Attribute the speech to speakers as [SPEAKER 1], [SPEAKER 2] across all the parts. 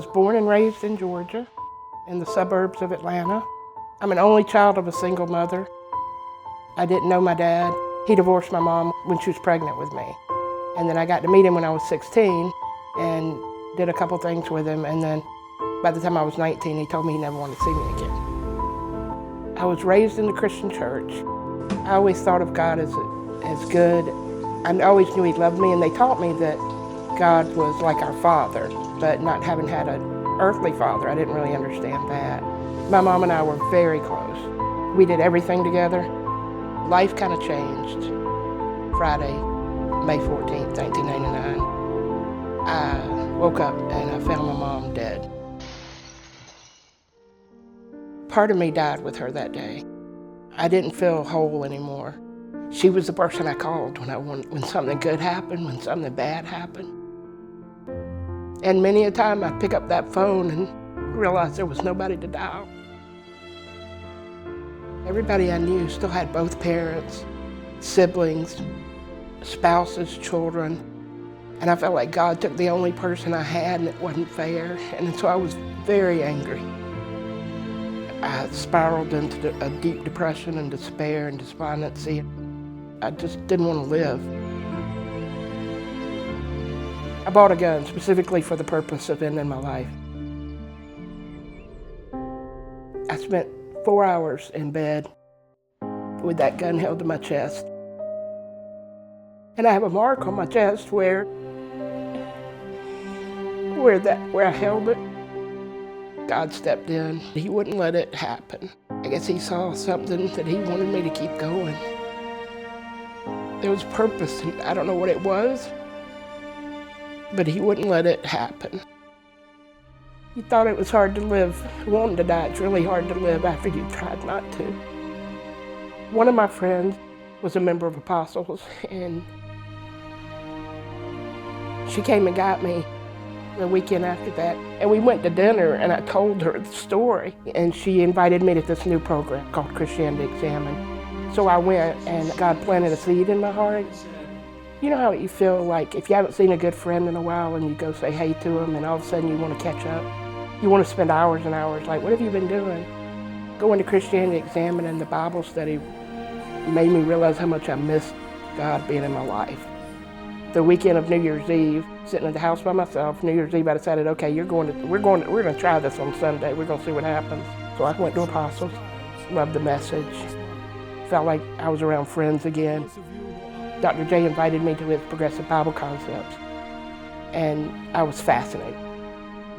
[SPEAKER 1] was born and raised in Georgia, in the suburbs of Atlanta. I'm an only child of a single mother. I didn't know my dad. He divorced my mom when she was pregnant with me. And then I got to meet him when I was 16 and did a couple things with him. And then by the time I was 19, he told me he never wanted to see me again. I was raised in the Christian church. I always thought of God as good. I always knew he loved me, and they taught me that God was like our father, but not having had an earthly father, I didn't really understand that. My mom and I were very close. We did everything together. Life kind of changed Friday, May 14th, 1999. I woke up and I found my mom dead. Part of me died with her that day. I didn't feel whole anymore. She was the person I called when something good happened, when something bad happened. And many a time I'd pick up that phone and realize there was nobody to dial. Everybody I knew still had both parents, siblings, spouses, children. And I felt like God took the only person I had, and it wasn't fair. And so I was very angry. I spiraled into a deep depression and despair and despondency. I just didn't want to live. I bought a gun specifically for the purpose of ending my life. I spent 4 hours in bed with that gun held to my chest. And I have a mark on my chest where I held it. God stepped in. He wouldn't let it happen. I guess he saw something that he wanted me to keep going. There was purpose, and I don't know what it was, but he wouldn't let it happen. He thought it was hard to live. Wanting to die, it's really hard to live after you tried not to. One of my friends was a member of Apostles, and she came and got me the weekend after that. And we went to dinner, and I told her the story, and she invited me to this new program called Christianity Examined. So I went, and God planted a seed in my heart. You know how you feel like if you haven't seen a good friend in a while and you go say hey to them, and all of a sudden you want to catch up? You want to spend hours and hours, like, what have you been doing? Going to Christianity Examined and the Bible study made me realize how much I missed God being in my life. The weekend of New Year's Eve, sitting at the house by myself, New Year's Eve, I decided, okay, we're going to try this on Sunday. We're going to see what happens. So I went to Apostles, loved the message, felt like I was around friends again. Dr. J invited me to his Progressive Bible Concepts, and I was fascinated.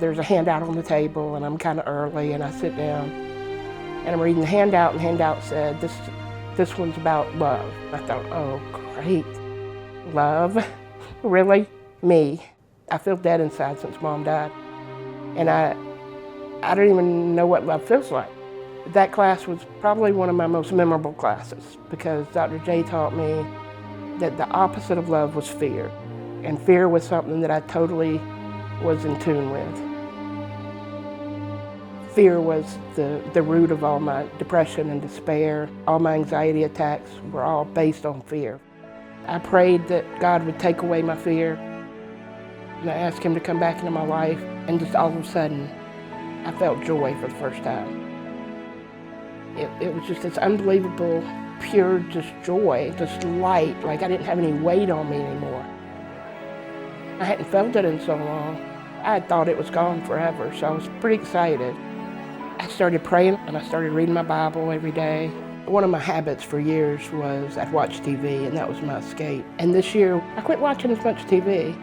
[SPEAKER 1] There's a handout on the table, and I'm kind of early, and I sit down, and I'm reading the handout, and the handout said, this one's about love. I thought, oh, great. Love? Really? Me? I feel dead inside since Mom died, and I don't even know what love feels like. That class was probably one of my most memorable classes because Dr. J taught me that the opposite of love was fear, and fear was something that I totally was in tune with. Fear was the root of all my depression and despair. All my anxiety attacks were all based on fear. I prayed that God would take away my fear, and I asked him to come back into my life, and just all of a sudden, I felt joy for the first time. It was just this unbelievable, pure just joy, just light, like I didn't have any weight on me anymore. I hadn't felt it in so long. I had thought it was gone forever, so I was pretty excited. I started praying, and I started reading my Bible every day. One of my habits for years was I'd watch TV, and that was my escape. And this year, I quit watching as much TV.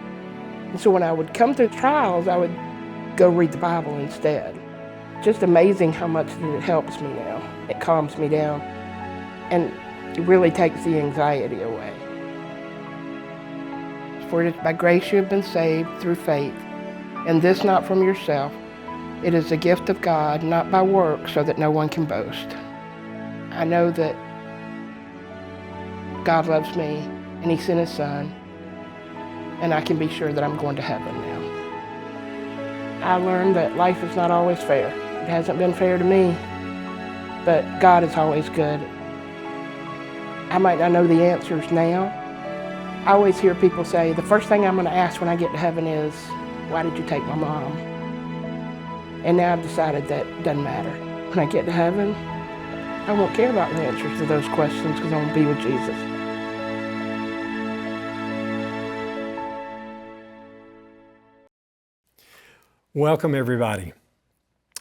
[SPEAKER 1] And so when I would come through trials, I would go read the Bible instead. Just amazing how much it helps me now. It calms me down, and it really takes the anxiety away. For it is by grace you have been saved through faith, and this not from yourself. It is the gift of God, not by works, so that no one can boast. I know that God loves me, and he sent his son, and I can be sure that I'm going to heaven now. I learned that life is not always fair. It hasn't been fair to me, but God is always good. I might not know the answers now. I always hear people say, the first thing I'm going to ask when I get to heaven is, why did you take my mom? And now I've decided that doesn't matter. When I get to heaven, I won't care about the answers to those questions because I'm going to be with Jesus.
[SPEAKER 2] Welcome, everybody.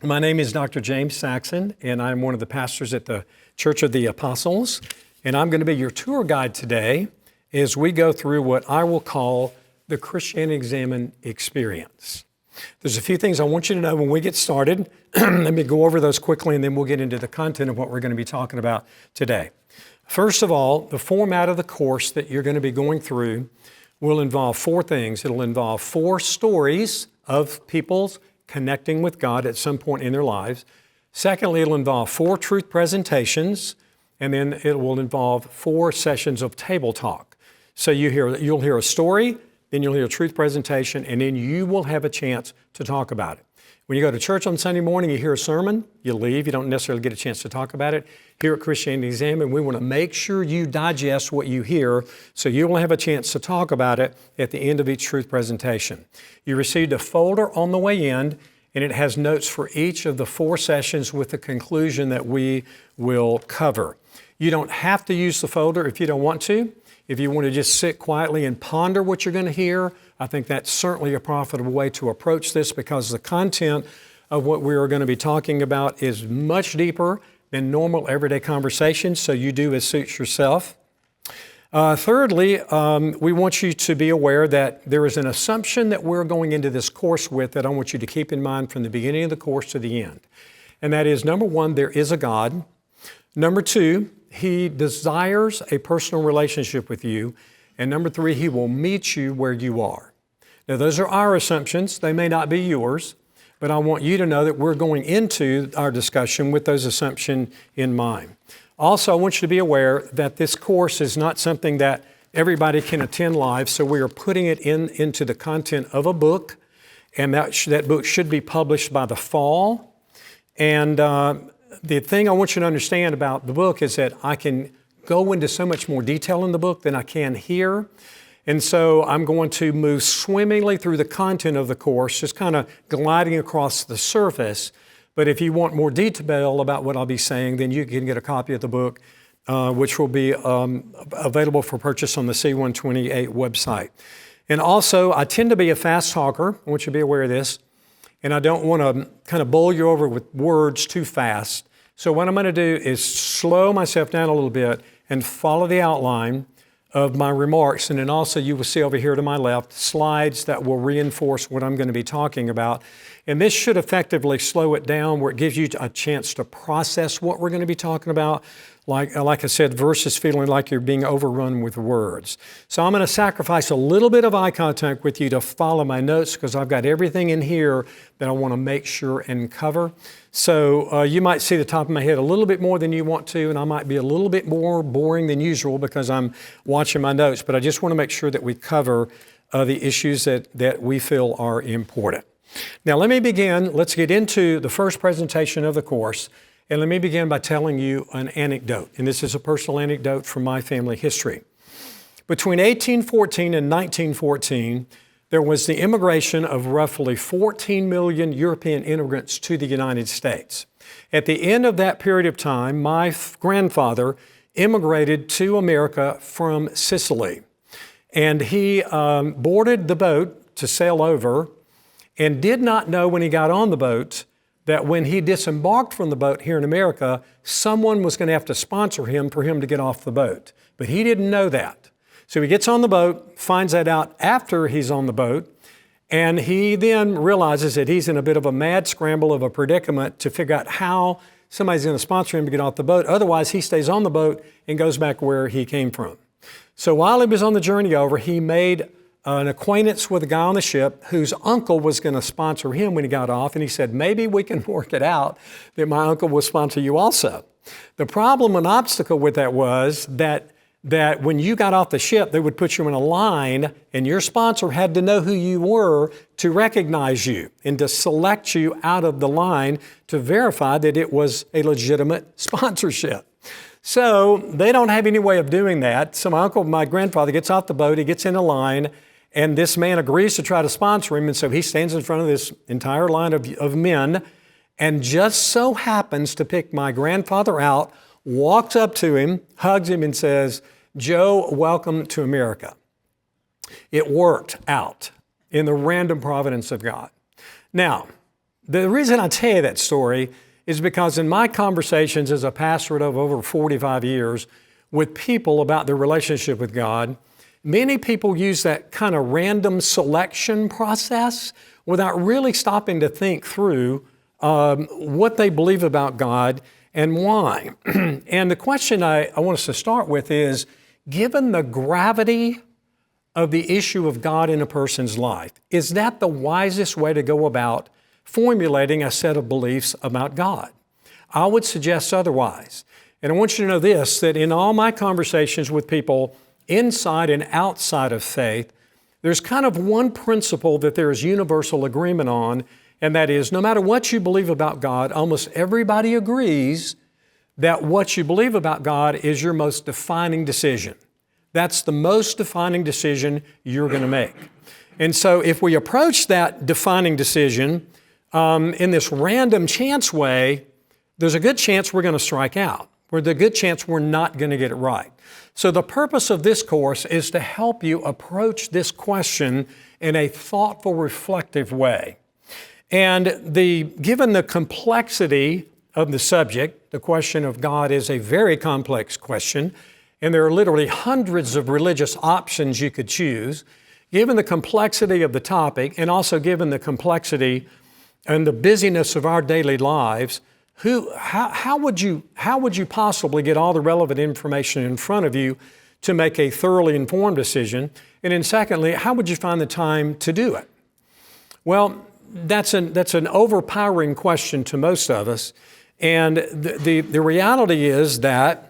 [SPEAKER 2] My name is Dr. James Saxon, and I'm one of the pastors at the Church of the Apostles. And I'm going to be your tour guide today as we go through what I will call the Christianity Examined experience. There's a few things I want you to know when we get started. Let me go over those quickly, and then we'll get into the content of what we're going to be talking about today. First of all, the format of the course that you're going to be going through will involve four things. It'll involve four stories of people's connecting with God at some point in their lives. Secondly, it'll involve four truth presentations, and then it will involve four sessions of table talk. So you'll hear a story, then you'll hear a truth presentation, and then you will have a chance to talk about it. When you go to church on Sunday morning, you hear a sermon, you leave, you don't necessarily get a chance to talk about it. Here at Christianity Examined, we want to make sure you digest what you hear so you will have a chance to talk about it at the end of each truth presentation. You received a folder on the way in, and it has notes for each of the four sessions with the conclusion that we will cover. You don't have to use the folder if you don't want to. If you want to just sit quietly and ponder what you're going to hear, I think that's certainly a profitable way to approach this because the content of what we are going to be talking about is much deeper than normal everyday conversations, so you do as suits yourself. Thirdly, we want you to be aware that there is an assumption that we're going into this course with that I want you to keep in mind from the beginning of the course to the end. And that is, number one, there is a God. Number two, He desires a personal relationship with you. And number three, He will meet you where you are. Now, those are our assumptions. They may not be yours, but I want you to know that we're going into our discussion with those assumptions in mind. Also, I want you to be aware that this course is not something that everybody can attend live, so we are putting it into the content of a book, and that book should be published by the fall. And the thing I want you to understand about the book is that I can go into so much more detail in the book than I can here. And so I'm going to move swimmingly through the content of the course, just kind of gliding across the surface. But if you want more detail about what I'll be saying, then you can get a copy of the book, which will be available for purchase on the C128 website. And also, I tend to be a fast talker. I want you to be aware of this. And I don't want to kind of bowl you over with words too fast. So what I'm going to do is slow myself down a little bit and follow the outline of my remarks. And then also you will see over here to my left slides that will reinforce what I'm going to be talking about. And this should effectively slow it down where it gives you a chance to process what we're going to be talking about. Like I said, versus feeling like you're being overrun with words. So I'm going to sacrifice a little bit of eye contact with you to follow my notes because I've got everything in here that I want to make sure and cover. So you might see the top of my head a little bit more than you want to, and I might be a little bit more boring than usual because I'm watching my notes. But I just want to make sure that we cover the issues that we feel are important. Now let me begin. Let's get into the first presentation of the course. And let me begin by telling you an anecdote, and this is a personal anecdote from my family history. Between 1814 and 1914, there was the immigration of roughly 14 million European immigrants to the United States. At the end of that period of time, my grandfather immigrated to America from Sicily. And he boarded the boat to sail over and did not know when he got on the boat that when he disembarked from the boat here in America, someone was going to have to sponsor him for him to get off the boat. But he didn't know that. So he gets on the boat, finds that out after he's on the boat, and he then realizes that he's in a bit of a mad scramble of a predicament to figure out how somebody's going to sponsor him to get off the boat. Otherwise, he stays on the boat and goes back where he came from. So while he was on the journey over, he made an acquaintance with a guy on the ship whose uncle was going to sponsor him when he got off. And he said, maybe we can work it out that my uncle will sponsor you also. The problem and obstacle with that was that when you got off the ship, they would put you in a line and your sponsor had to know who you were to recognize you and to select you out of the line to verify that it was a legitimate sponsorship. So they don't have any way of doing that. So my grandfather gets off the boat, he gets in a line, And this man agrees to try to sponsor him. And so he stands in front of this entire line of men and just so happens to pick my grandfather out, walks up to him, hugs him, and says, "Joe, welcome to America." It worked out in the random providence of God. Now, the reason I tell you that story is because in my conversations as a pastorate of over 45 years with people about their relationship with God, many people use that kind of random selection process without really stopping to think through what they believe about God and why. And the question I want us to start with is, given the gravity of the issue of God in a person's life, is that the wisest way to go about formulating a set of beliefs about God? I would suggest otherwise. And I want you to know this, that in all my conversations with people inside and outside of faith, there's kind of one principle that there is universal agreement on, and that is, no matter what you believe about God, almost everybody agrees that what you believe about God is your most defining decision. That's the most defining decision you're going to make. And so if we approach that defining decision in this random chance way, there's a good chance we're going to strike out. There's a good chance we're not going to get it right. So the purpose of this course is to help you approach this question in a thoughtful, reflective way. And given the complexity of the subject, the question of God is a very complex question, and there are literally hundreds of religious options you could choose. Given the complexity of the topic, and also given the complexity and the busyness of our daily lives, how would you possibly get all the relevant information in front of you to make a thoroughly informed decision? And then secondly, how would you find the time to do it? Well, that's an overpowering question to most of us. And the reality is that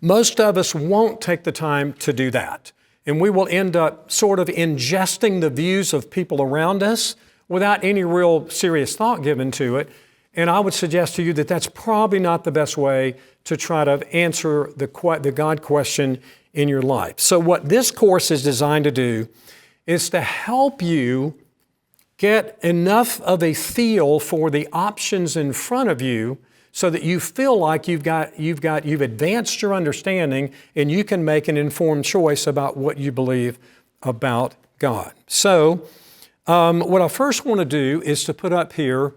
[SPEAKER 2] most of us won't take the time to do that. And we will end up sort of ingesting the views of people around us without any real serious thought given to it. And I would suggest to you that that's probably not the best way to try to answer the God question in your life. So what this course is designed to do is to help you get enough of a feel for the options in front of you so that you feel like you've advanced your understanding and you can make an informed choice about what you believe about God. So what I first want to do is to put up here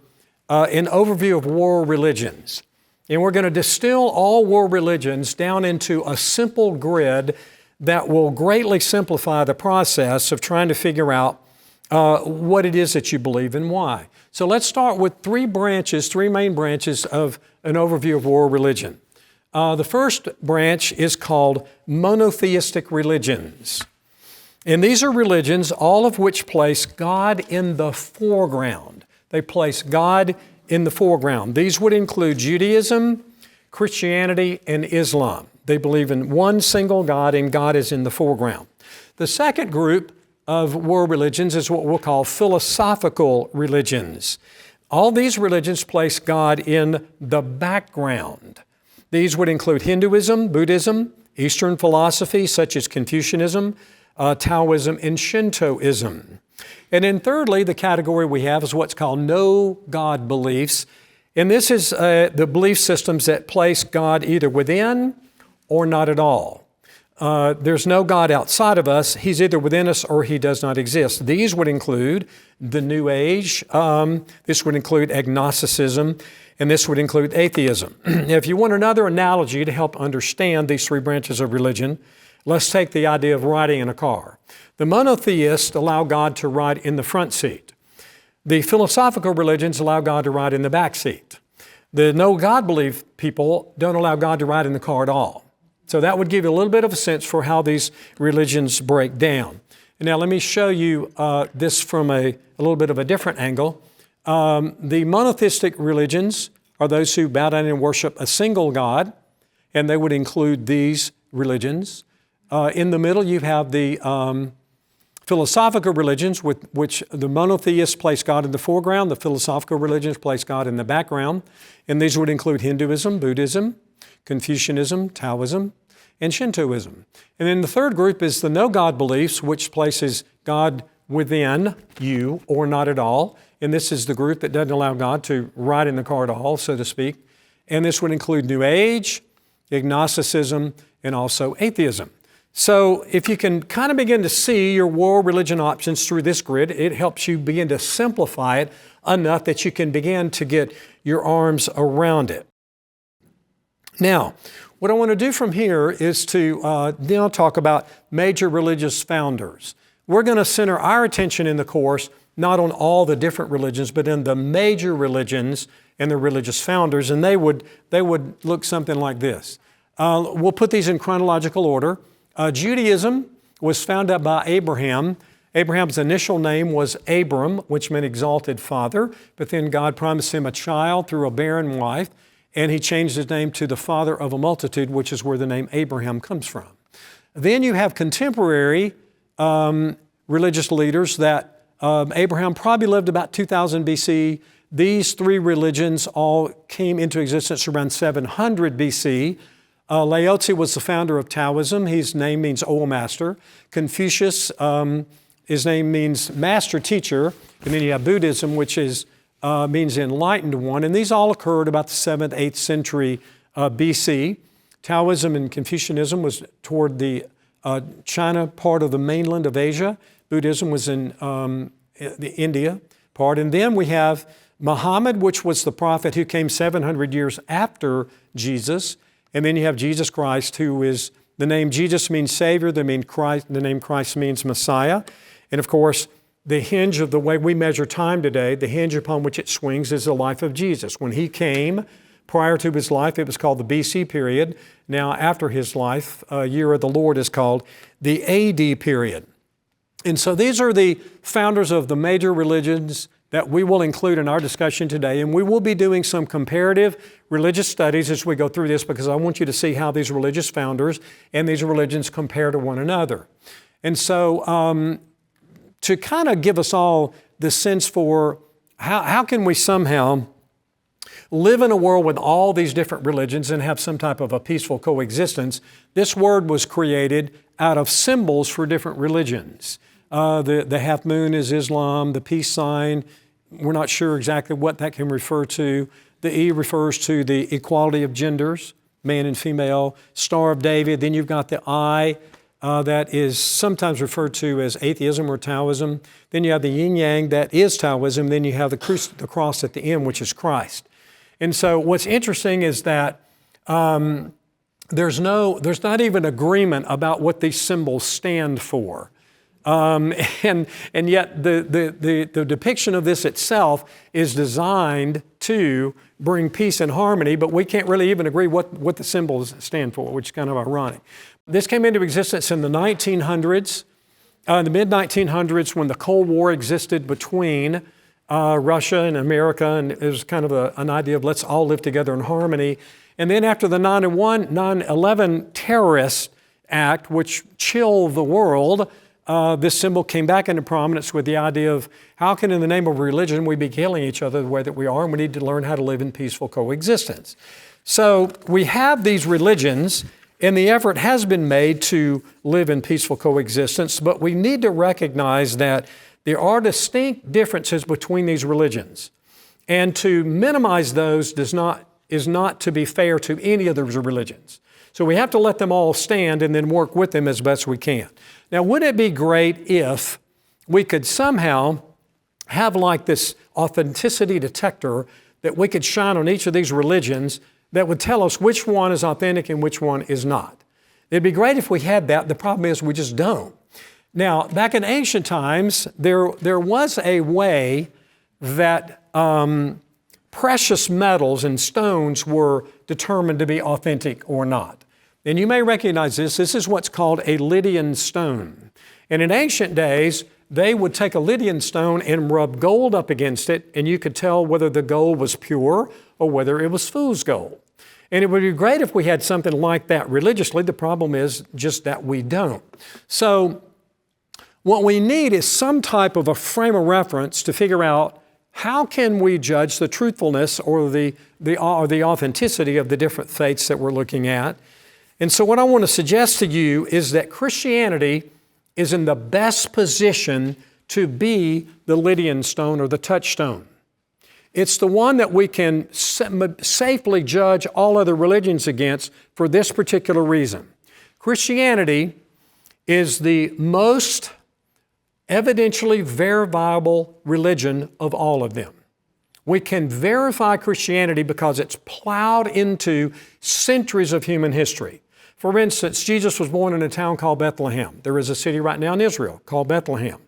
[SPEAKER 2] an overview of world religions. And we're going to distill all world religions down into a simple grid that will greatly simplify the process of trying to figure out what it is that you believe and why. So let's start with three main branches of an overview of world religion. The first branch is called monotheistic religions. And these are religions, all of which place God in the foreground. They place God in the foreground. These would include Judaism, Christianity, and Islam. They believe in one single God, and God is in the foreground. The second group of world religions is what we'll call philosophical religions. All these religions place God in the background. These would include Hinduism, Buddhism, Eastern philosophy such as Confucianism, Taoism, and Shintoism. And then thirdly, the category we have is what's called no God beliefs. And this is the belief systems that place God either within or not at all. There's no God outside of us. He's either within us or He does not exist. These would include the New Age. This would include agnosticism, and this would include atheism. If you want another analogy to help understand these three branches of religion, let's take the idea of riding in a car. The monotheists allow God to ride in the front seat. The philosophical religions allow God to ride in the back seat. The no God belief people don't allow God to ride in the car at all. So that would give you a little bit of a sense for how these religions break down. And now let me show you this from a little bit of a different angle. The monotheistic religions are those who bow down and worship a single God, and they would include these religions. In the middle, you have the philosophical religions, with which the monotheists place God in the foreground, the philosophical religions place God in the background, and these would include Hinduism, Buddhism, Confucianism, Taoism. and Shintoism. And then the third group is the no God beliefs, which places God within you or not at all. And this is the group that doesn't allow God to ride in the car at all, so to speak. And this would include New Age, agnosticism, and also atheism. So if you can kind of begin to see your world religion options through this grid, it helps you begin to simplify it enough that you can begin to get your arms around it. Now, what I want to do from here is to now talk about major religious founders. We're going to center our attention in the course not on all the different religions, but in the major religions and the religious founders, and they would look something like this. We'll put these in chronological order. Judaism was founded by Abraham. Abraham's initial name was Abram, which meant exalted father, but then God promised him a child through a barren wife, and he changed his name to the father of a multitude, which is where the name Abraham comes from. Then you have contemporary religious leaders that Abraham probably lived about 2000 BC. These three religions all came into existence around 700 BC. Laozi was the founder of Taoism. His name means oil master. Confucius, his name means master teacher. And then you have Buddhism, which means enlightened one. And these all occurred about the 7th, 8th century BC. Taoism and Confucianism was toward the China part of the mainland of Asia. Buddhism was in the India part. And then we have Muhammad, which was the prophet who came 700 years after Jesus. And then you have Jesus Christ, who is, the name Jesus means Savior, the name Christ means Messiah. And of course, the hinge of the way we measure time today, the hinge upon which it swings is the life of Jesus. When he came, prior to his life, it was called the BC period. Now, after his life, year of the Lord is called the AD period. And so these are the founders of the major religions that we will include in our discussion today. And we will be doing some comparative religious studies as we go through this, because I want you to see how these religious founders and these religions compare to one another. And so to kind of give us all the sense for how can we somehow live in a world with all these different religions and have some type of a peaceful coexistence, this word was created out of symbols for different religions. The half moon is Islam, the peace sign, we're not sure exactly what that can refer to. The E refers to the equality of genders, man and female. Star of David, then you've got the I, that is sometimes referred to as atheism or Taoism. Then you have the yin yang, that is Taoism. Then you have the cross at the end, which is Christ. And so what's interesting is that there's not even agreement about what these symbols stand for. And yet the depiction of this itself is designed to bring peace and harmony, but we can't really even agree what the symbols stand for, which is kind of ironic. This came into existence in the 1900s, in the mid-1900s, when the Cold War existed between Russia and America, and it was kind of an idea of let's all live together in harmony. And then after the 9/11 terrorist act, which chilled the world, this symbol came back into prominence with the idea of how can, in the name of religion, we be killing each other the way that we are, and we need to learn how to live in peaceful coexistence. So we have these religions, and the effort has been made to live in peaceful coexistence, but we need to recognize that there are distinct differences between these religions. And to minimize those is not to be fair to any of those religions. So we have to let them all stand and then work with them as best we can. Now, wouldn't it be great if we could somehow have like this authenticity detector that we could shine on each of these religions that would tell us which one is authentic and which one is not? It'd be great if we had that. The problem is we just don't. Now, back in ancient times, there was a way that precious metals and stones were determined to be authentic or not. And you may recognize this. This is what's called a Lydian stone. And in ancient days, they would take a Lydian stone and rub gold up against it, and you could tell whether the gold was pure or whether it was fool's gold. And it would be great if we had something like that religiously. The problem is just that we don't. So what we need is some type of a frame of reference to figure out how can we judge the truthfulness or the authenticity of the different faiths that we're looking at. And so what I want to suggest to you is that Christianity is in the best position to be the Lydian stone or the touchstone. It's the one that we can safely judge all other religions against for this particular reason. Christianity is the most evidentially verifiable religion of all of them. We can verify Christianity because it's plowed into centuries of human history. For instance, Jesus was born in a town called Bethlehem. There is a city right now in Israel called Bethlehem.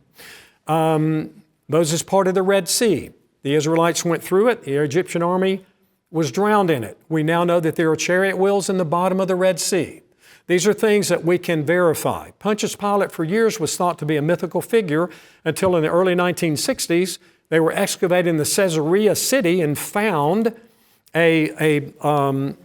[SPEAKER 2] Moses parted the Red Sea. The Israelites went through it. The Egyptian army was drowned in it. We now know that there are chariot wheels in the bottom of the Red Sea. These are things that we can verify. Pontius Pilate for years was thought to be a mythical figure until in the early 1960s, they were excavating the Caesarea city and found an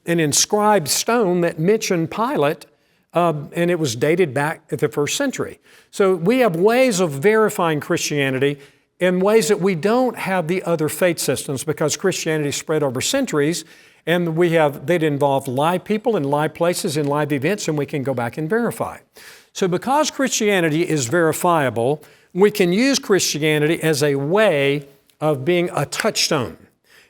[SPEAKER 2] inscribed stone that mentioned Pilate, and it was dated back at the first century. So we have ways of verifying Christianity in ways that we don't have the other faith systems because Christianity spread over centuries, and they'd involve live people in live places in live events, and we can go back and verify. So because Christianity is verifiable, we can use Christianity as a way of being a touchstone.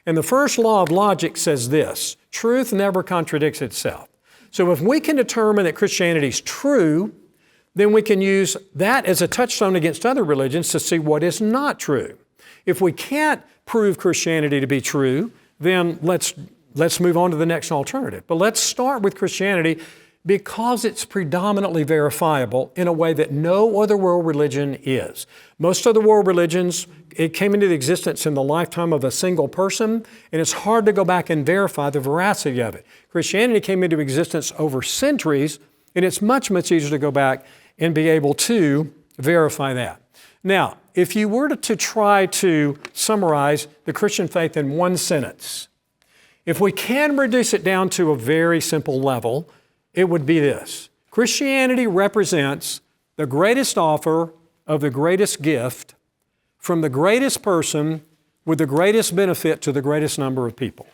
[SPEAKER 2] And the first law of logic says this: truth never contradicts itself. So if we can determine that Christianity is true, then we can use that as a touchstone against other religions to see what is not true. If we can't prove Christianity to be true, then let's move on to the next alternative. But let's start with Christianity because it's predominantly verifiable in a way that no other world religion is. Most other world religions, it came into existence in the lifetime of a single person, and it's hard to go back and verify the veracity of it. Christianity came into existence over centuries, and it's much, much easier to go back and be able to verify that. Now, if you were to try to summarize the Christian faith in one sentence, if we can reduce it down to a very simple level, it would be this: Christianity represents the greatest offer of the greatest gift from the greatest person with the greatest benefit to the greatest number of people.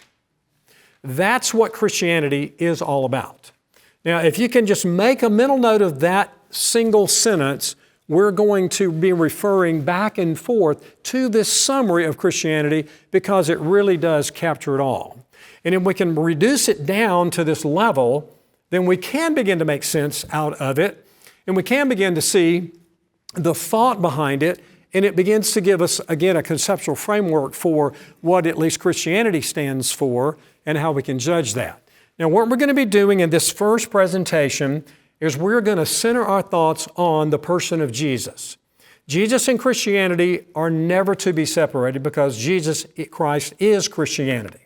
[SPEAKER 2] That's what Christianity is all about. Now, if you can just make a mental note of that single sentence, we're going to be referring back and forth to this summary of Christianity because it really does capture it all. And if we can reduce it down to this level, then we can begin to make sense out of it, and we can begin to see the thought behind it, and it begins to give us, again, a conceptual framework for what at least Christianity stands for and how we can judge that. Now, what we're going to be doing in this first presentation is we're going to center our thoughts on the person of Jesus. Jesus and Christianity are never to be separated because Jesus Christ is Christianity.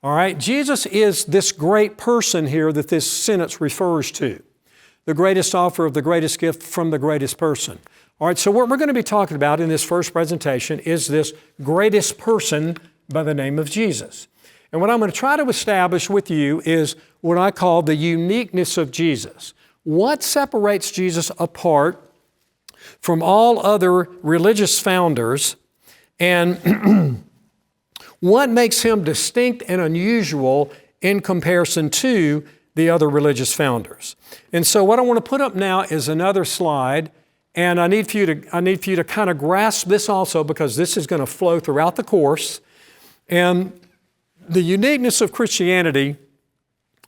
[SPEAKER 2] All right, Jesus is this great person here that this sentence refers to, the greatest offer of the greatest gift from the greatest person. All right, so what we're going to be talking about in this first presentation is this greatest person by the name of Jesus. And what I'm going to try to establish with you is what I call the uniqueness of Jesus. What separates Jesus apart from all other religious founders, and what makes him distinct and unusual in comparison to the other religious founders. And so what I want to put up now is another slide, and I need for you to kind of grasp this also because this is going to flow throughout the course. And the uniqueness of Christianity,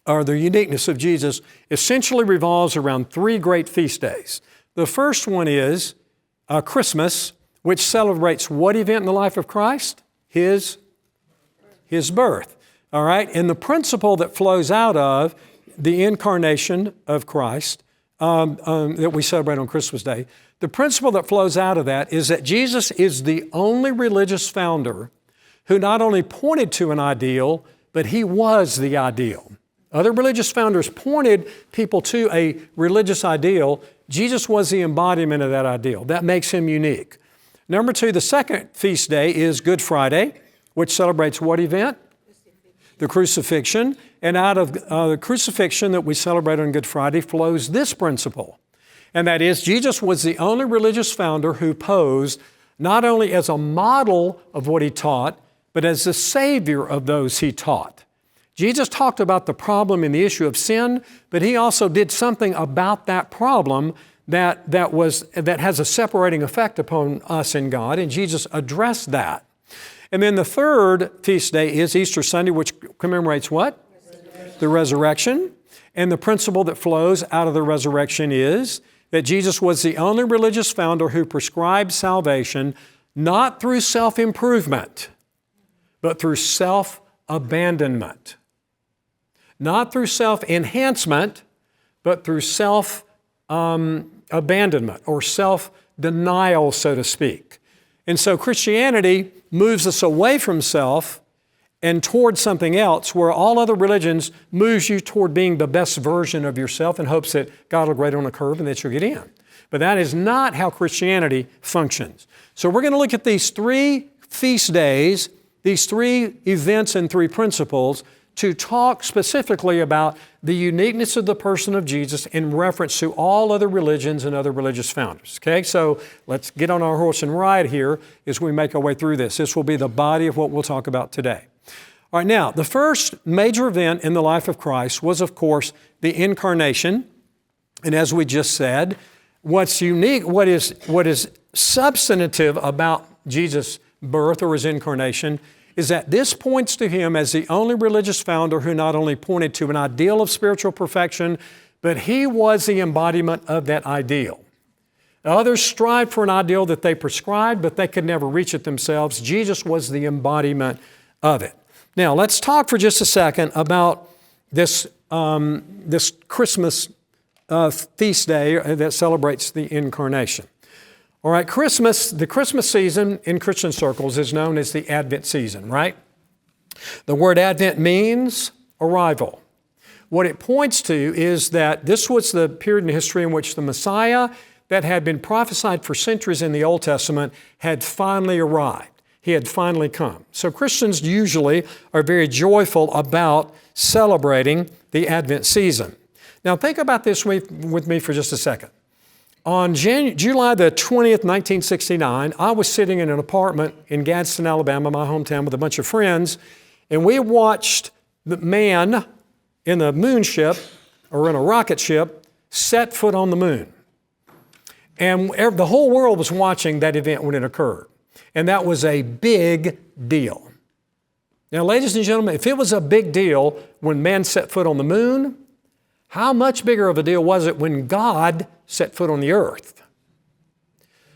[SPEAKER 2] or the uniqueness of Jesus, essentially revolves around three great feast days. The first one is Christmas, which celebrates what event in the life of Christ? His birth. All right? And the principle that flows out of the incarnation of Christ that we celebrate on Christmas Day, the principle that flows out of that is that Jesus is the only religious founder who not only pointed to an ideal, but he was the ideal. Other religious founders pointed people to a religious ideal. Jesus was the embodiment of that ideal. That makes him unique. Number two, the second feast day is Good Friday, which celebrates what event? The crucifixion. And out of the crucifixion that we celebrate on Good Friday flows this principle. And that is, Jesus was the only religious founder who posed not only as a model of what he taught, but as the Savior of those he taught. Jesus talked about the problem and the issue of sin, but he also did something about that problem that has a separating effect upon us and God, and Jesus addressed that. And then the third feast day is Easter Sunday, which commemorates what? The resurrection. And the principle that flows out of the resurrection is that Jesus was the only religious founder who prescribed salvation not through self-improvement, but through self-abandonment. Not through self-enhancement, but through self-abandonment or self-denial, so to speak. And so Christianity moves us away from self and toward something else, where all other religions moves you toward being the best version of yourself in hopes that God will grade on a curve and that you'll get in. But that is not how Christianity functions. So we're going to look at these three feast days, these three events and three principles to talk specifically about the uniqueness of the person of Jesus in reference to all other religions and other religious founders. Okay, so let's get on our horse and ride here as we make our way through this. This will be the body of what we'll talk about today. All right, now, the first major event in the life of Christ was, of course, the incarnation. And as we just said, what's unique, what is substantive about Jesus' birth or his incarnation is that this points to him as the only religious founder who not only pointed to an ideal of spiritual perfection, but he was the embodiment of that ideal. Others strived for an ideal that they prescribed, but they could never reach it themselves. Jesus was the embodiment of it. Now, let's talk for just a second about this Christmas feast day that celebrates the incarnation. All right, the Christmas season in Christian circles is known as the Advent season, right? The word Advent means arrival. What it points to is that this was the period in history in which the Messiah that had been prophesied for centuries in the Old Testament had finally arrived. He had finally come. So Christians usually are very joyful about celebrating the Advent season. Now think about this with me for just a second. On July the 20th, 1969, I was sitting in an apartment in Gadsden, Alabama, my hometown, with a bunch of friends, and we watched the man in a moon ship, or in a rocket ship, set foot on the moon. And the whole world was watching that event when it occurred. And that was a big deal. Now, ladies and gentlemen, if it was a big deal when man set foot on the moon, how much bigger of a deal was it when God set foot on the earth?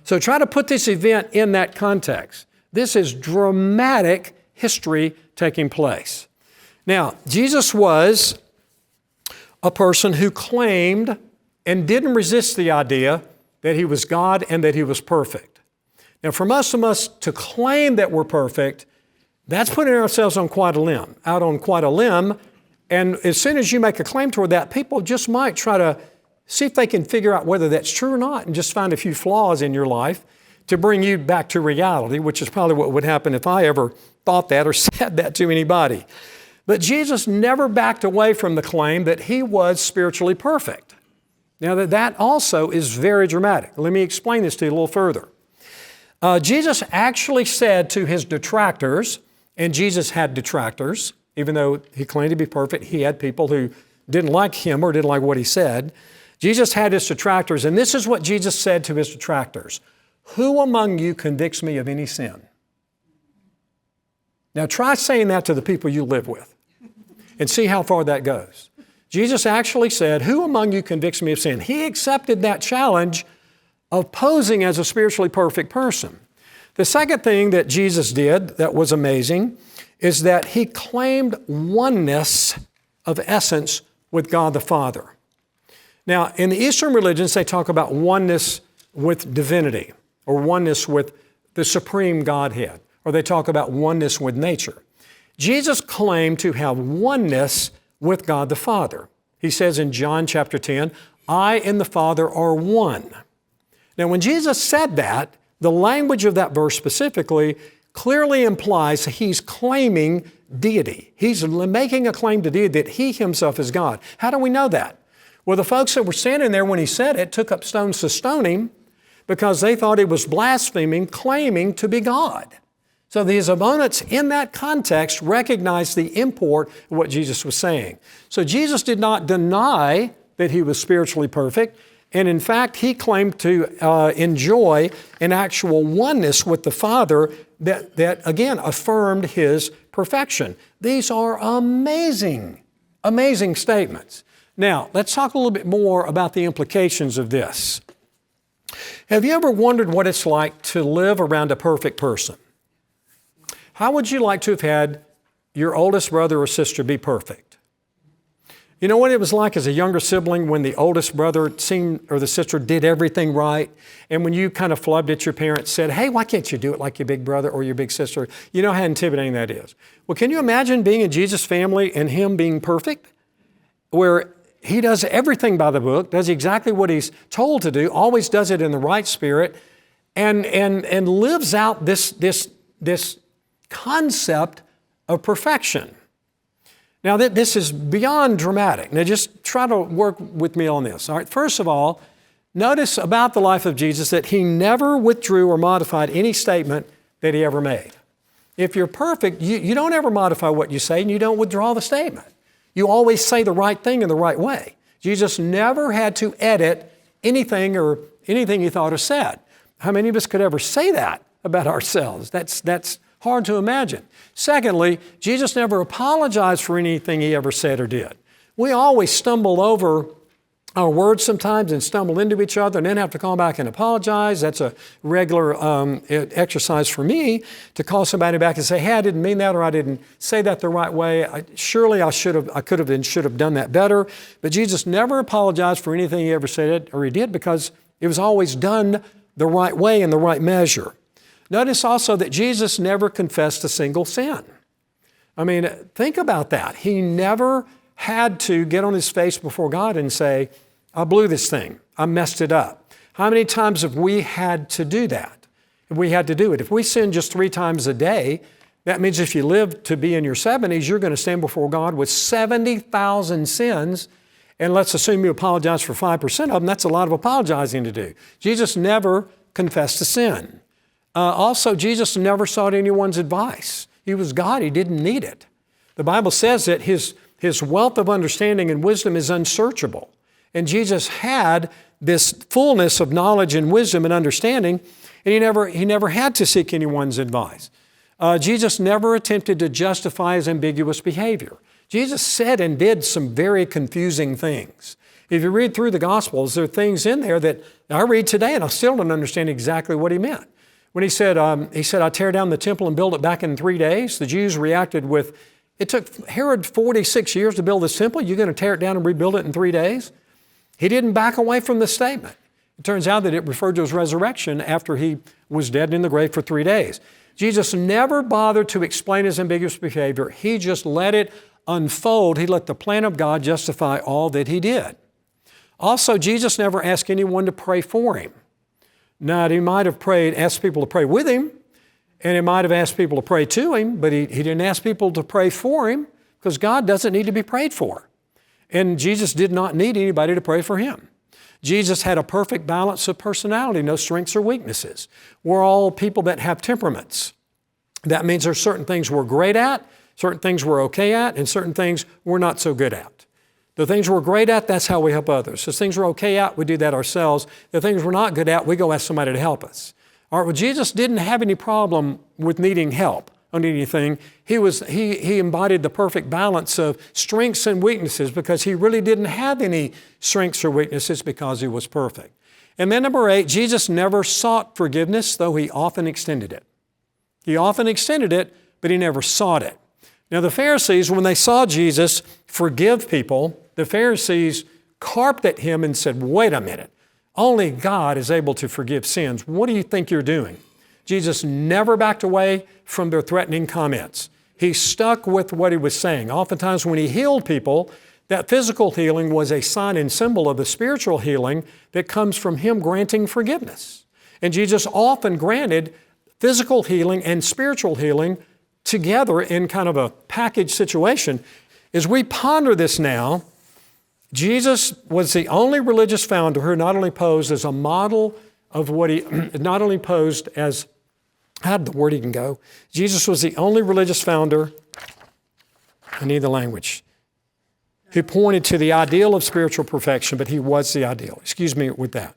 [SPEAKER 2] So try to put this event in that context. This is dramatic history taking place. Now, Jesus was a person who claimed and didn't resist the idea that he was God and that he was perfect. Now, for most of us to claim that we're perfect, that's putting ourselves out on quite a limb. And as soon as you make a claim toward that, people just might try to see if they can figure out whether that's true or not and just find a few flaws in your life to bring you back to reality, which is probably what would happen if I ever thought that or said that to anybody. But Jesus never backed away from the claim that he was spiritually perfect. Now, that also is very dramatic. Let me explain this to you a little further. Jesus actually said to his detractors, and Jesus had detractors, even though he claimed to be perfect, he had people who didn't like him or didn't like what he said. Jesus had his detractors, and this is what Jesus said to his detractors. Who among you convicts me of any sin? Now try saying that to the people you live with and see how far that goes. Jesus actually said, who among you convicts me of sin? He accepted that challenge of posing as a spiritually perfect person. The second thing that Jesus did that was amazing is that he claimed oneness of essence with God the Father. Now, in the Eastern religions, they talk about oneness with divinity or oneness with the supreme Godhead, or they talk about oneness with nature. Jesus claimed to have oneness with God the Father. He says in John chapter 10, I and the Father are one. Now, when Jesus said that, the language of that verse specifically clearly implies he's claiming deity. He's making a claim to deity that he himself is God. How do we know that? Well, the folks that were standing there when he said it took up stones to stone him because they thought he was blaspheming, claiming to be God. So these opponents in that context recognized the import of what Jesus was saying. So Jesus did not deny that he was spiritually perfect. And in fact, he claimed to enjoy an actual oneness with the Father that again affirmed his perfection. These are amazing, amazing statements. Now, let's talk a little bit more about the implications of this. Have you ever wondered what it's like to live around a perfect person? How would you like to have had your oldest brother or sister be perfect? You know what it was like as a younger sibling when the oldest brother or the sister did everything right, and when you kind of flubbed at your parents, said, hey, why can't you do it like your big brother or your big sister? You know how intimidating that is. Well, can you imagine being in Jesus' family and him being perfect? Where he does everything by the book, does exactly what he's told to do, always does it in the right spirit, and lives out this concept of perfection. Now, this is beyond dramatic. Now, just try to work with me on this. All right, first of all, notice about the life of Jesus that he never withdrew or modified any statement that he ever made. If you're perfect, you don't ever modify what you say and you don't withdraw the statement. You always say the right thing in the right way. Jesus never had to edit anything he thought or said. How many of us could ever say that about ourselves? That's hard to imagine. Secondly, Jesus never apologized for anything he ever said or did. We always stumble over our words sometimes and stumble into each other and then have to call back and apologize. That's a regular exercise for me to call somebody back and say, hey, I didn't mean that, or I didn't say that the right way. I could have and should have done that better. But Jesus never apologized for anything he ever said or he did because it was always done the right way in the right measure. Notice also that Jesus never confessed a single sin. I mean, think about that. He never had to get on his face before God and say, I blew this thing. I messed it up. How many times have we had to do that? If we had to do it. If we sin just 3 times a day, that means if you live to be in your 70s, you're going to stand before God with 70,000 sins. And let's assume you apologize for 5% of them. That's a lot of apologizing to do. Jesus never confessed a sin. Also, Jesus never sought anyone's advice. He was God. He didn't need it. The Bible says that his wealth of understanding and wisdom is unsearchable. And Jesus had this fullness of knowledge and wisdom and understanding, and he never had to seek anyone's advice. Jesus never attempted to justify his ambiguous behavior. Jesus said and did some very confusing things. If you read through the Gospels, there are things in there that I read today and I still don't understand exactly what he meant. When he said, I tear down the temple and build it back in 3 days, the Jews reacted with, it took Herod 46 years to build this temple. You're going to tear it down and rebuild it in 3 days? He didn't back away from the statement. It turns out that it referred to his resurrection after he was dead and in the grave for 3 days. Jesus never bothered to explain his ambiguous behavior. He just let it unfold. He let the plan of God justify all that he did. Also, Jesus never asked anyone to pray for him. Now, he might have asked people to pray with him, and he might have asked people to pray to him, but he didn't ask people to pray for him because God doesn't need to be prayed for. And Jesus did not need anybody to pray for him. Jesus had a perfect balance of personality, no strengths or weaknesses. We're all people that have temperaments. That means there's certain things we're great at, certain things we're okay at, and certain things we're not so good at. The things we're great at, that's how we help others. The things we're okay at, we do that ourselves. The things we're not good at, we go ask somebody to help us. All right, well, Jesus didn't have any problem with needing help on anything. He embodied the perfect balance of strengths and weaknesses because he really didn't have any strengths or weaknesses because he was perfect. And then number 8, Jesus never sought forgiveness, though he often extended it. He often extended it, but he never sought it. Now, the Pharisees, when they saw Jesus forgive people, the Pharisees carped at him and said, wait a minute, only God is able to forgive sins. What do you think you're doing? Jesus never backed away from their threatening comments. He stuck with what he was saying. Oftentimes when he healed people, that physical healing was a sign and symbol of the spiritual healing that comes from him granting forgiveness. And Jesus often granted physical healing and spiritual healing together in kind of a package situation. As we ponder this now, Jesus was the only religious founder who not only posed as a model of what he, not only posed as how did the word even go? Jesus was the only religious founder, I need the language, who pointed to the ideal of spiritual perfection, but he was the ideal. Excuse me with that.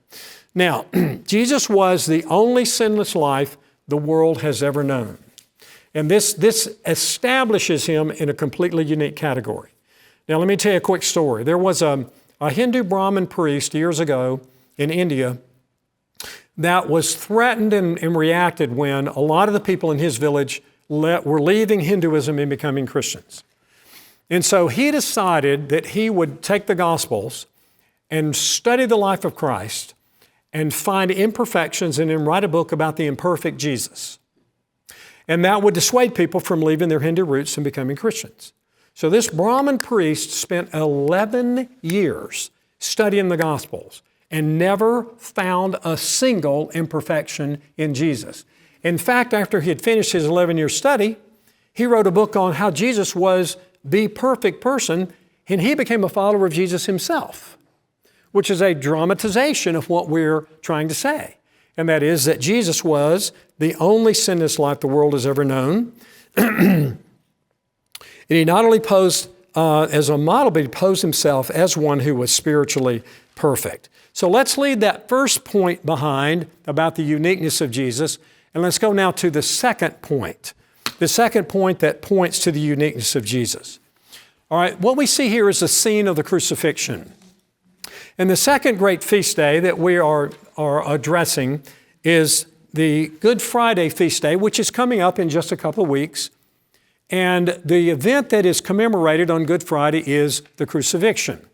[SPEAKER 2] Now, Jesus was the only sinless life the world has ever known. And this establishes him in a completely unique category. Now, let me tell you a quick story. There was a Hindu Brahmin priest years ago in India that was threatened and reacted when a lot of the people in his village were leaving Hinduism and becoming Christians. And so he decided that he would take the Gospels and study the life of Christ and find imperfections and then write a book about the imperfect Jesus. And that would dissuade people from leaving their Hindu roots and becoming Christians. So this Brahmin priest spent 11 years studying the Gospels and never found a single imperfection in Jesus. In fact, after he had finished his 11-year study, he wrote a book on how Jesus was the perfect person, and he became a follower of Jesus himself, which is a dramatization of what we're trying to say. And that is that Jesus was the only sinless life the world has ever known. And he not only posed as a model, but he posed himself as one who was spiritually perfect. So let's leave that first point behind about the uniqueness of Jesus, and let's go now to the second point. The second point that points to the uniqueness of Jesus. All right, what we see here is the scene of the crucifixion. And the second great feast day that we are addressing is the Good Friday feast day, which is coming up in just a couple of weeks. And the event that is commemorated on Good Friday is the crucifixion.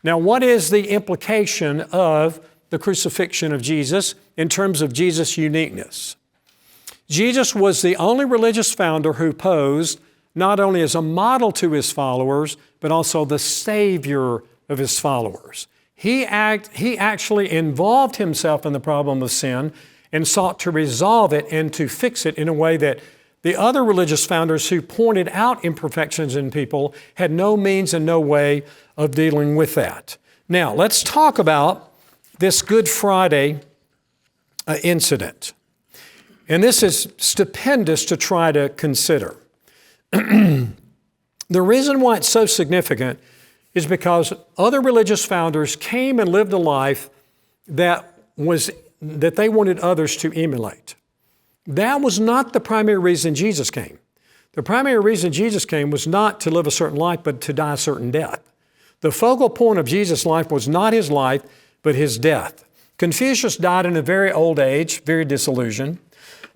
[SPEAKER 2] Now, what is the implication of the crucifixion of Jesus in terms of Jesus' uniqueness? Jesus was the only religious founder who posed not only as a model to his followers, but also the Savior of his followers. He actually involved himself in the problem of sin and sought to resolve it and to fix it in a way that the other religious founders who pointed out imperfections in people had no means and no way of dealing with that. Now, let's talk about this Good Friday incident. And this is stupendous to try to consider. The reason why it's so significant is because other religious founders came and lived a life that they wanted others to emulate. That was not the primary reason Jesus came. The primary reason Jesus came was not to live a certain life, but to die a certain death. The focal point of Jesus' life was not his life, but his death. Confucius died in a very old age, very disillusioned.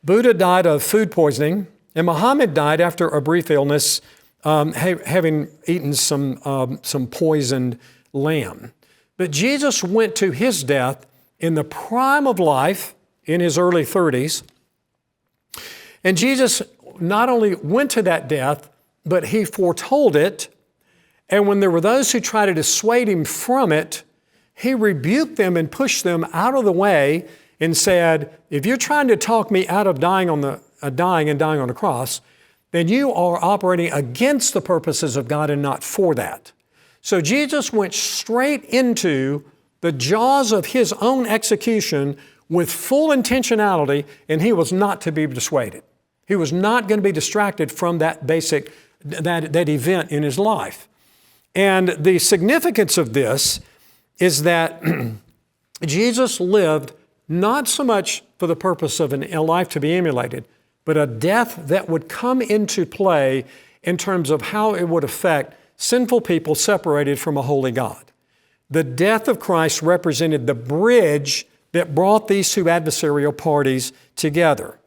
[SPEAKER 2] Buddha died of food poisoning, and Muhammad died after a brief illness, having eaten some poisoned lamb. But Jesus went to his death in the prime of life, in his early 30s. And Jesus not only went to that death, but he foretold it. And when there were those who tried to dissuade him from it, he rebuked them and pushed them out of the way and said, if you're trying to talk me out of dying on the cross, then you are operating against the purposes of God and not for that. So Jesus went straight into the jaws of his own execution with full intentionality, and he was not to be dissuaded. He was not going to be distracted from that event in his life. And the significance of this is that Jesus lived not so much for the purpose of a life to be emulated, but a death that would come into play in terms of how it would affect sinful people separated from a holy God. The death of Christ represented the bridge that brought these two adversarial parties together.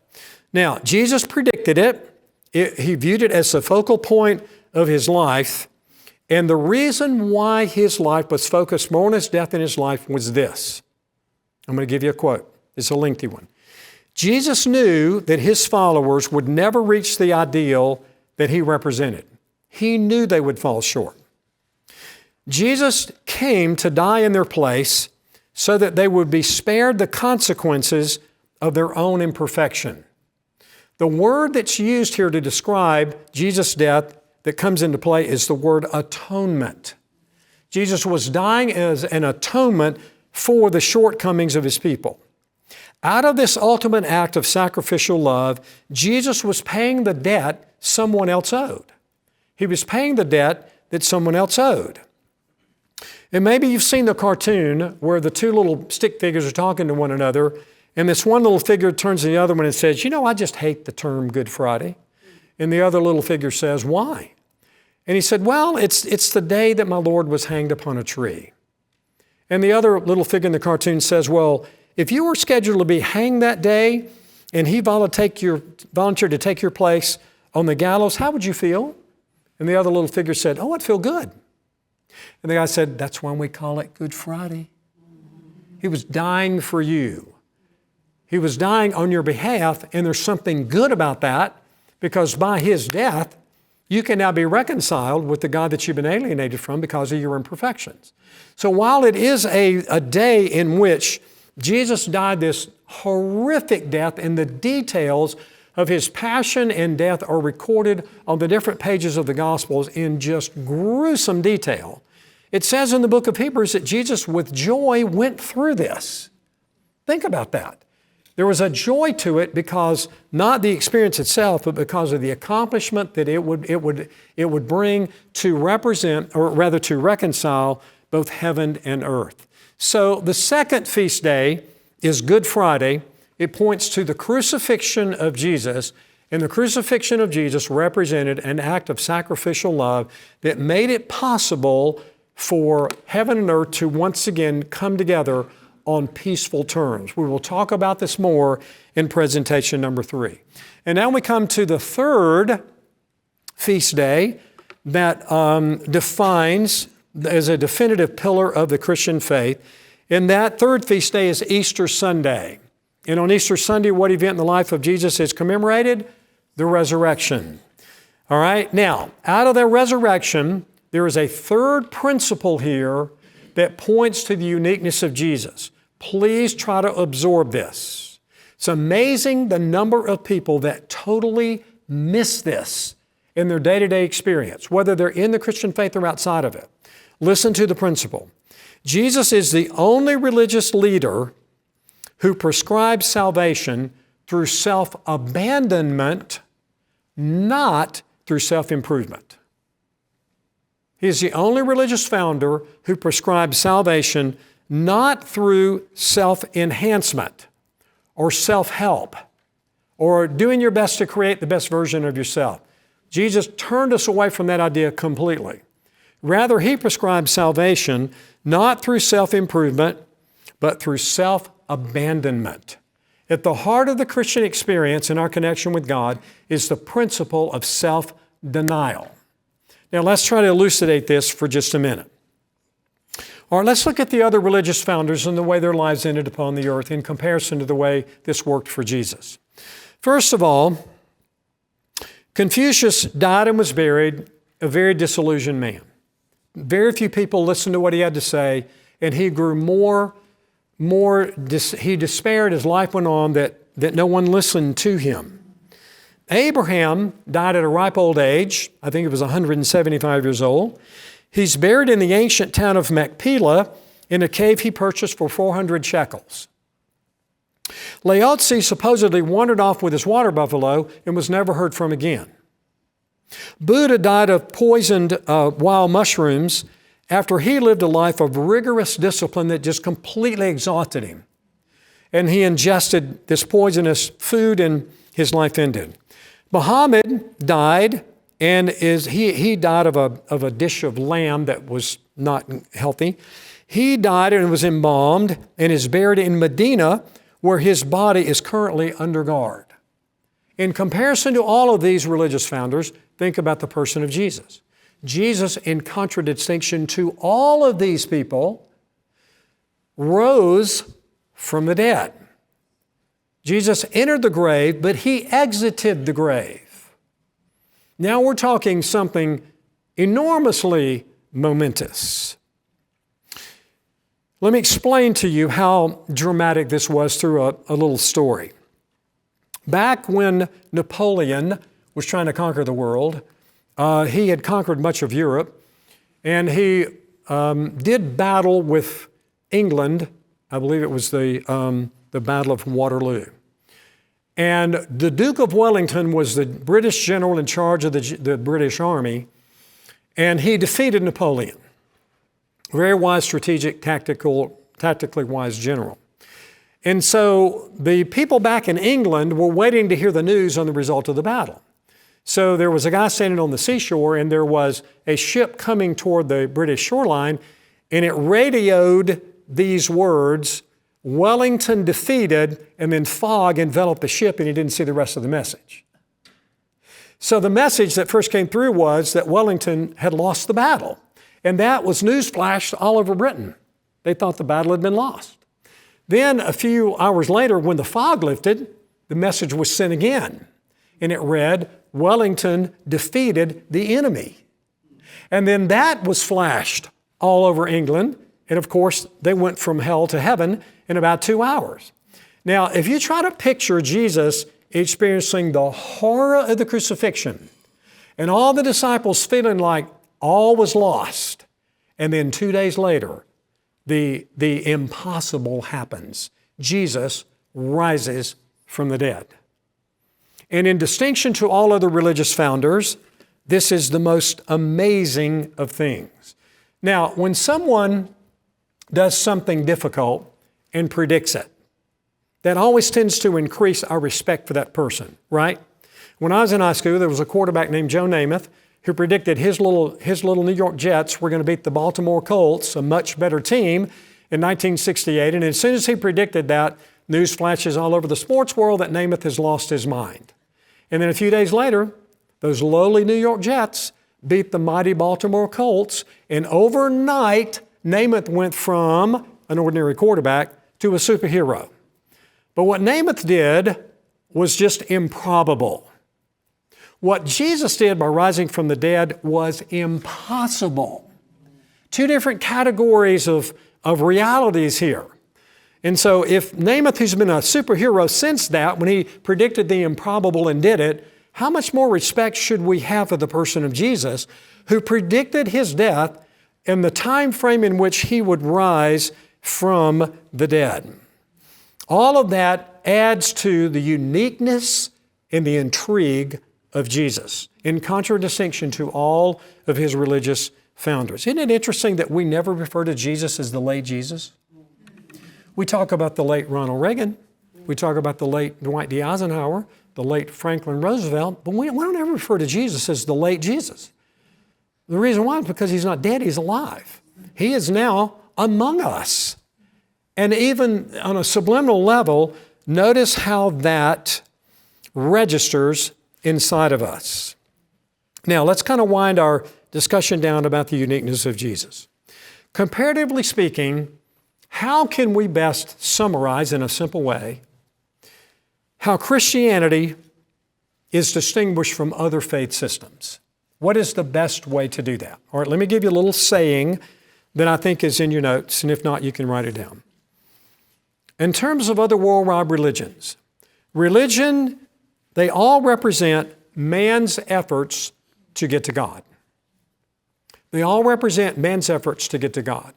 [SPEAKER 2] Now, Jesus predicted it. He viewed it as the focal point of his life. And the reason why his life was focused more on his death than his life was this. I'm going to give you a quote. It's a lengthy one. Jesus knew that his followers would never reach the ideal that he represented. He knew they would fall short. Jesus came to die in their place so that they would be spared the consequences of their own imperfection. The word that's used here to describe Jesus' death that comes into play is the word atonement. Jesus was dying as an atonement for the shortcomings of his people. Out of this ultimate act of sacrificial love, Jesus was paying the debt someone else owed. He was paying the debt that someone else owed. And maybe you've seen the cartoon where the two little stick figures are talking to one another, and this one little figure turns to the other one and says, "You know, I just hate the term Good Friday." And the other little figure says, "Why?" And he said, "Well, it's the day that my Lord was hanged upon a tree." And the other little figure in the cartoon says, "Well, if you were scheduled to be hanged that day and he volunteered to take your place on the gallows, how would you feel?" And the other little figure said, "Oh, I'd feel good." And the guy said, "That's why we call it Good Friday. He was dying for you. He was dying on your behalf, and there's something good about that because by his death, you can now be reconciled with the God that you've been alienated from because of your imperfections." So while it is a day in which Jesus died this horrific death, and the details of his passion and death are recorded on the different pages of the Gospels in just gruesome detail, it says in the book of Hebrews that Jesus with joy went through this. Think about that. There was a joy to it because not the experience itself, but because of the accomplishment that it would bring to represent, or rather to reconcile, both heaven and earth. So the second feast day is Good Friday. It points to the crucifixion of Jesus, and the crucifixion of Jesus represented an act of sacrificial love that made it possible for heaven and earth to once again come together on peaceful terms. We will talk about this more in presentation number 3. And now we come to the third feast day that defines as a definitive pillar of the Christian faith. And that third feast day is Easter Sunday. And on Easter Sunday, what event in the life of Jesus is commemorated? The resurrection. All right, now, out of the resurrection, there is a third principle here that points to the uniqueness of Jesus. Please try to absorb this. It's amazing the number of people that totally miss this in their day-to-day experience, whether they're in the Christian faith or outside of it. Listen to the principle. Jesus is the only religious leader who prescribes salvation through self-abandonment, not through self-improvement. He is the only religious founder who prescribes salvation not through self-enhancement or self-help or doing your best to create the best version of yourself. Jesus turned us away from that idea completely. Rather, he prescribes salvation not through self-improvement, but through self-abandonment. At the heart of the Christian experience in our connection with God is the principle of self-denial. Now, let's try to elucidate this for just a minute. All right, let's look at the other religious founders and the way their lives ended upon the earth in comparison to the way this worked for Jesus. First of all, Confucius died and was buried a very disillusioned man. Very few people listened to what he had to say, and he grew he despaired as life went on that no one listened to him. Abraham died at a ripe old age. I think he was 175 years old. He's buried in the ancient town of Machpelah in a cave he purchased for 400 shekels. Lao Tzu supposedly wandered off with his water buffalo and was never heard from again. Buddha died of poisoned wild mushrooms after he lived a life of rigorous discipline that just completely exhausted him. And he ingested this poisonous food and his life ended. Muhammad died, and he died of a dish of lamb that was not healthy. He died and was embalmed and is buried in Medina, where his body is currently under guard. In comparison to all of these religious founders, think about the person of Jesus. Jesus, in contradistinction to all of these people, rose from the dead. Jesus entered the grave, but he exited the grave. Now we're talking something enormously momentous. Let me explain to you how dramatic this was through a little story. Back when Napoleon was trying to conquer the world, he had conquered much of Europe, and he did battle with England I believe it was the Battle of Waterloo. And the Duke of Wellington was the British general in charge of the British Army, and he defeated Napoleon. Very wise, strategic, tactically wise general. And so the people back in England were waiting to hear the news on the result of the battle. So there was a guy standing on the seashore, and there was a ship coming toward the British shoreline, and it radioed these words, "Wellington defeated," and then fog enveloped the ship, and he didn't see the rest of the message. So the message that first came through was that Wellington had lost the battle, and that was newsflashed all over Britain. They thought the battle had been lost. Then a few hours later, when the fog lifted, the message was sent again, and it read, "Wellington defeated the enemy." And then that was flashed all over England, and of course, they went from hell to heaven in about 2 hours. Now, if you try to picture Jesus experiencing the horror of the crucifixion, and all the disciples feeling like all was lost, and then 2 days later, the impossible happens. Jesus rises from the dead. And in distinction to all other religious founders, this is the most amazing of things. Now, when someone does something difficult and predicts it, that always tends to increase our respect for that person, right? When I was in high school, there was a quarterback named Joe Namath who predicted his little New York Jets were going to beat the Baltimore Colts, a much better team, in 1968. And as soon as he predicted that, news flashes all over the sports world that Namath has lost his mind. And then a few days later, those lowly New York Jets beat the mighty Baltimore Colts, and overnight, Namath went from an ordinary quarterback to a superhero. But what Namath did was just improbable. What Jesus did by rising from the dead was impossible. Two different categories of realities here. And so if Namath, who's been a superhero since that, when he predicted the improbable and did it, how much more respect should we have for the person of Jesus, who predicted his death and the time frame in which he would rise from the dead? All of that adds to the uniqueness and the intrigue of Jesus, in contradistinction to all of his religious founders. Isn't it interesting that we never refer to Jesus as the late Jesus? We talk about the late Ronald Reagan. We talk about the late Dwight D. Eisenhower, the late Franklin Roosevelt, but we don't ever refer to Jesus as the late Jesus. The reason why is because he's not dead, he's alive. He is now among us. And even on a subliminal level, notice how that registers inside of us. Now, let's kind of wind our discussion down about the uniqueness of Jesus. Comparatively speaking, how can we best summarize in a simple way how Christianity is distinguished from other faith systems? What is the best way to do that? All right, let me give you a little saying that I think is in your notes, and if not, you can write it down. In terms of other worldwide religions, they all represent man's efforts to get to God. They all represent man's efforts to get to God.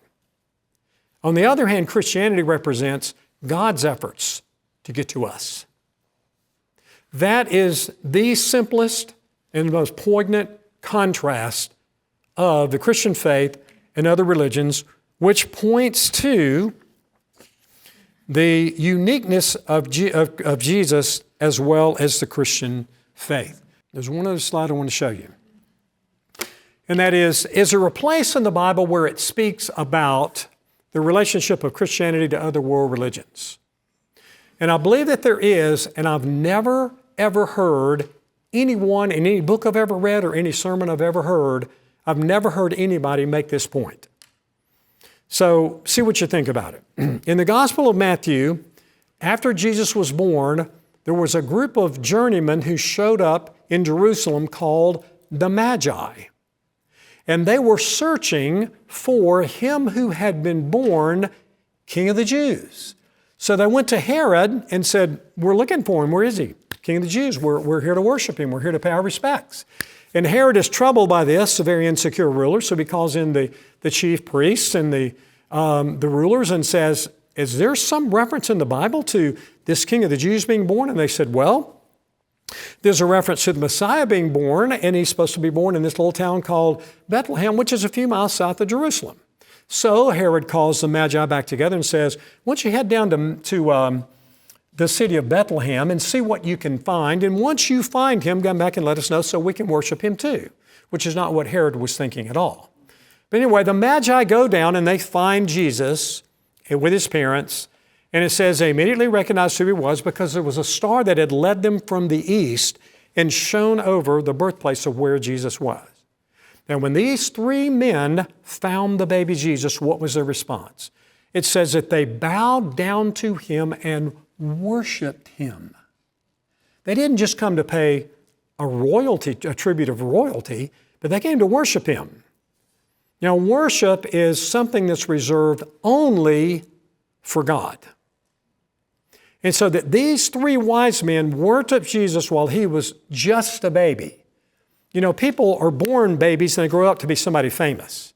[SPEAKER 2] On the other hand, Christianity represents God's efforts to get to us. That is the simplest and most poignant contrast of the Christian faith and other religions, which points to the uniqueness of Jesus as well as the Christian faith. There's one other slide I want to show you. And that is there a place in the Bible where it speaks about the relationship of Christianity to other world religions? And I believe that there is, and I've never, ever heard anyone in any book I've ever read or any sermon I've ever heard, I've never heard anybody make this point. So see what you think about it. In the Gospel of Matthew, after Jesus was born, there was a group of journeymen who showed up in Jerusalem called the Magi. And they were searching for him who had been born King of the Jews. So they went to Herod and said, "We're looking for him. Where is he? King of the Jews. We're here to worship him. We're here to pay our respects." And Herod is troubled by this, a very insecure ruler, so he calls in the chief priests and the rulers and says, is there some reference in the Bible to this King of the Jews being born? And they said, well, there's a reference to the Messiah being born, and he's supposed to be born in this little town called Bethlehem, which is a few miles south of Jerusalem. So Herod calls the Magi back together and says, why don't you head down to the city of Bethlehem and see what you can find, and once you find him, come back and let us know so we can worship him too, which is not what Herod was thinking at all. But anyway, the Magi go down and they find Jesus with his parents, and it says they immediately recognized who he was because there was a star that had led them from the east and shone over the birthplace of where Jesus was. Now, when these three men found the baby Jesus, what was their response? It says that they bowed down to him and worshiped him. They didn't just come to pay a tribute of royalty, but they came to worship him. Now, worship is something that's reserved only for God. And so that these three wise men worshiped Jesus while he was just a baby. You know, people are born babies and they grow up to be somebody famous.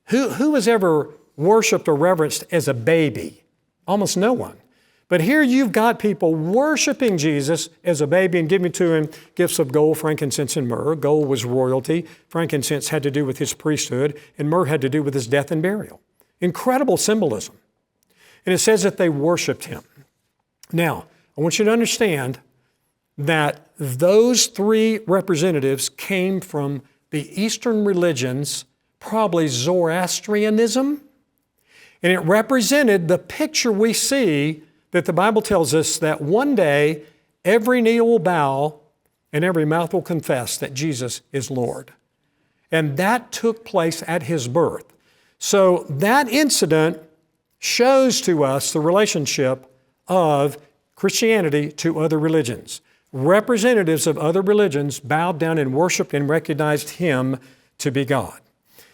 [SPEAKER 2] Who has ever worshiped or reverenced as a baby? Almost no one. But here you've got people worshiping Jesus as a baby and giving to him gifts of gold, frankincense, and myrrh. Gold was royalty. Frankincense had to do with his priesthood, and myrrh had to do with his death and burial. Incredible symbolism. And it says that they worshiped him. Now, I want you to understand that those three representatives came from the Eastern religions, probably Zoroastrianism, and it represented the picture we see that the Bible tells us that one day every knee will bow and every mouth will confess that Jesus is Lord. And that took place at his birth. So that incident shows to us the relationship of Christianity to other religions. Representatives of other religions bowed down and worshiped and recognized him to be God.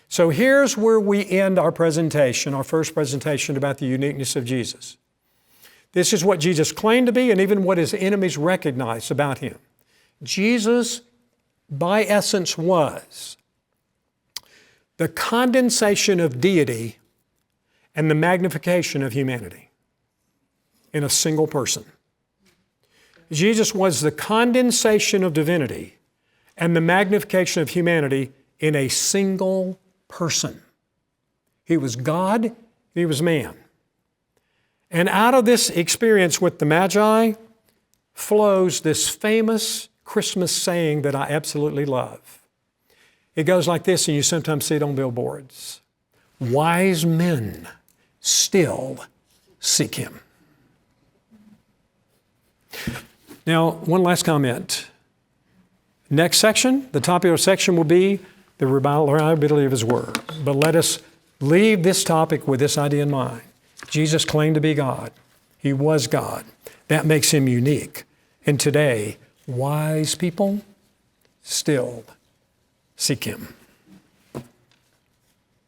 [SPEAKER 2] So here's where we end our presentation, our first presentation about the uniqueness of Jesus. This is what Jesus claimed to be and even what his enemies recognized about him. Jesus, by essence, was the condensation of deity and the magnification of humanity in a single person. Jesus was the condensation of divinity and the magnification of humanity in a single person. He was God, and he was man. And out of this experience with the Magi flows this famous Christmas saying that I absolutely love. It goes like this, and you sometimes see it on billboards. Wise men still seek him. Now, one last comment. Next section, the topic of the section will be the reliability of his word. But let us leave this topic with this idea in mind. Jesus claimed to be God. He was God. That makes him unique. And today, wise people still seek him.